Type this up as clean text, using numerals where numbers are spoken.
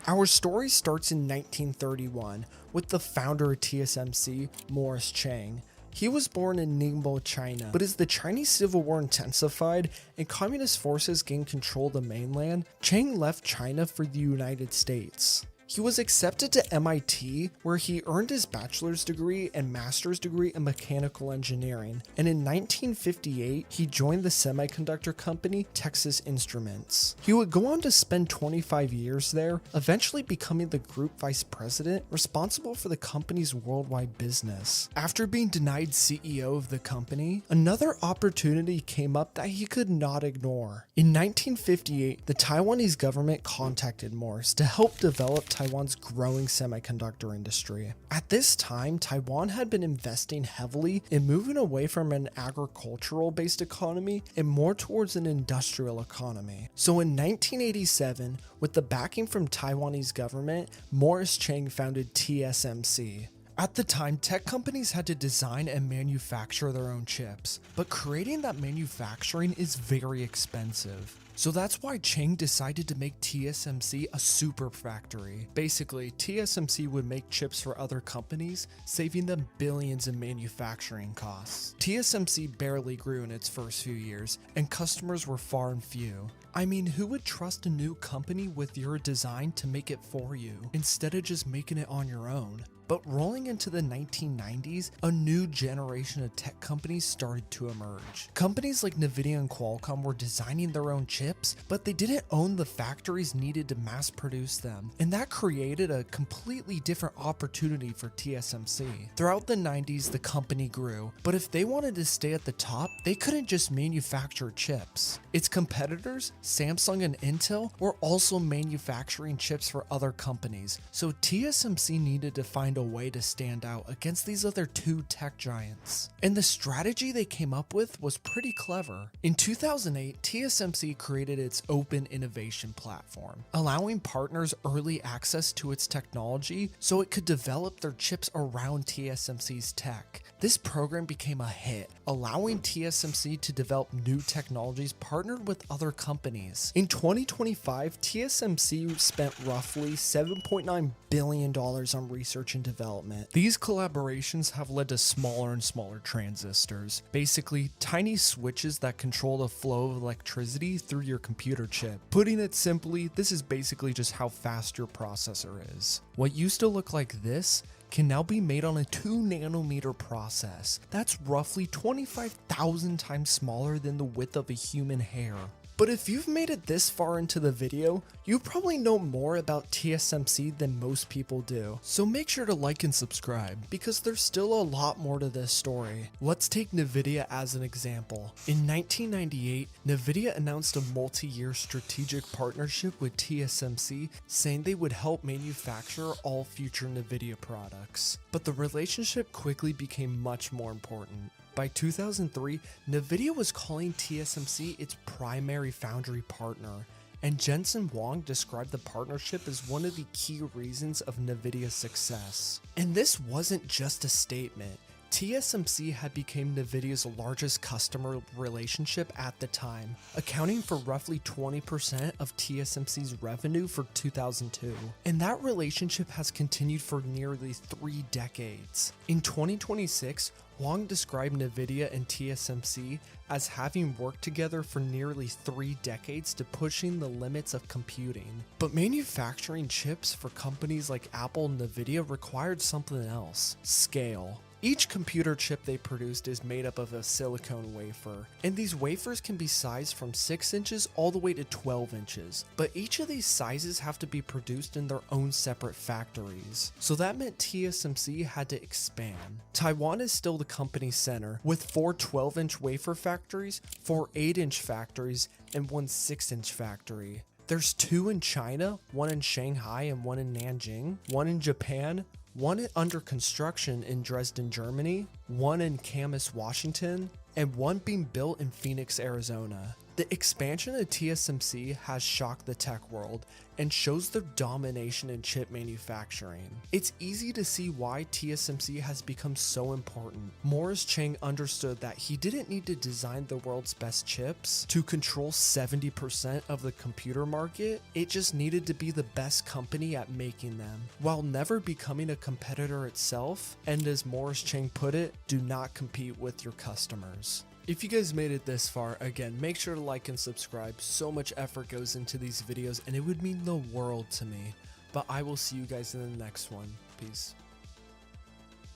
Our story starts in 1931 with the founder of TSMC, Morris Chang. He was born in Ningbo, China, but as the Chinese Civil War intensified and communist forces gained control of the mainland, Chang left China for the United States. He was accepted to MIT, where he earned his bachelor's degree and master's degree in mechanical engineering, and in 1958, he joined the semiconductor company Texas Instruments. He would go on to spend 25 years there, eventually becoming the group vice president responsible for the company's worldwide business. After being denied CEO of the company, another opportunity came up that he could not ignore. In 1958, the Taiwanese government contacted Morris to help develop Taiwan's growing semiconductor industry. At this time, Taiwan had been investing heavily in moving away from an agricultural-based economy and more towards an industrial economy. So in 1987, with the backing from Taiwanese government, Morris Chang founded TSMC. At the time, tech companies had to design and manufacture their own chips, but creating that manufacturing is very expensive. So that's why Chang decided to make TSMC a super factory. Basically, TSMC would make chips for other companies, saving them billions in manufacturing costs. TSMC barely grew in its first few years, and customers were far and few. I mean, who would trust a new company with your design to make it for you, instead of just making it on your own? But rolling into the 1990s, a new generation of tech companies started to emerge. Companies like Nvidia and Qualcomm were designing their own chips, but they didn't own the factories needed to mass produce them, and that created a completely different opportunity for TSMC. Throughout the 90s, the company grew, but if they wanted to stay at the top, they couldn't just manufacture chips. Its competitors, Samsung and Intel, were also manufacturing chips for other companies, so TSMC needed to find a way to stand out against these other two tech giants. And the strategy they came up with was pretty clever. In 2008, TSMC created its Open Innovation Platform, allowing partners early access to its technology so it could develop their chips around TSMC's tech. This program became a hit, allowing TSMC to develop new technologies partnered with other companies. In 2025, TSMC spent roughly $7.9 billion on research and development. These collaborations have led to smaller and smaller transistors, basically tiny switches that control the flow of electricity through your computer chip. Putting it simply, this is basically just how fast your processor is. What used to look like this can now be made on a 2nm process. That's roughly 25,000 times smaller than the width of a human hair. But if you've made it this far into the video, you probably know more about TSMC than most people do. So make sure to like and subscribe, because there's still a lot more to this story. Let's take Nvidia as an example. In 1998, Nvidia announced a multi-year strategic partnership with TSMC, saying they would help manufacture all future Nvidia products. But the relationship quickly became much more important. By 2003, Nvidia was calling TSMC its primary foundry partner, and Jensen Huang described the partnership as one of the key reasons of Nvidia's success. And this wasn't just a statement. TSMC had become Nvidia's largest customer relationship at the time, accounting for roughly 20% of TSMC's revenue for 2002. And that relationship has continued for nearly 3 decades. In 2026, Huang described Nvidia and TSMC as having worked together for nearly 3 decades to pushing the limits of computing. But manufacturing chips for companies like Apple and Nvidia required something else: scale. Each computer chip they produced is made up of a silicone wafer, and these wafers can be sized from 6 inches all the way to 12 inches, but each of these sizes have to be produced in their own separate factories. So that meant TSMC had to expand. Taiwan is still the company's center, with 4 12-inch wafer factories, 4 8-inch factories, and 1 6-inch factory. There's 2 in China, 1 in Shanghai and 1 in Nanjing, 1 in Japan, 1 under construction in Dresden, Germany, 1 in Camas, Washington, and 1 being built in Phoenix, Arizona. The expansion of TSMC has shocked the tech world and shows their domination in chip manufacturing. It's easy to see why TSMC has become so important. Morris Chang understood that he didn't need to design the world's best chips to control 70% of the computer market, it just needed to be the best company at making them, while never becoming a competitor itself, and as Morris Chang put it, do not compete with your customers. If you guys made it this far, again, make sure to like and subscribe. So much effort goes into these videos and it would mean the world to me. But I will see you guys in the next one. Peace.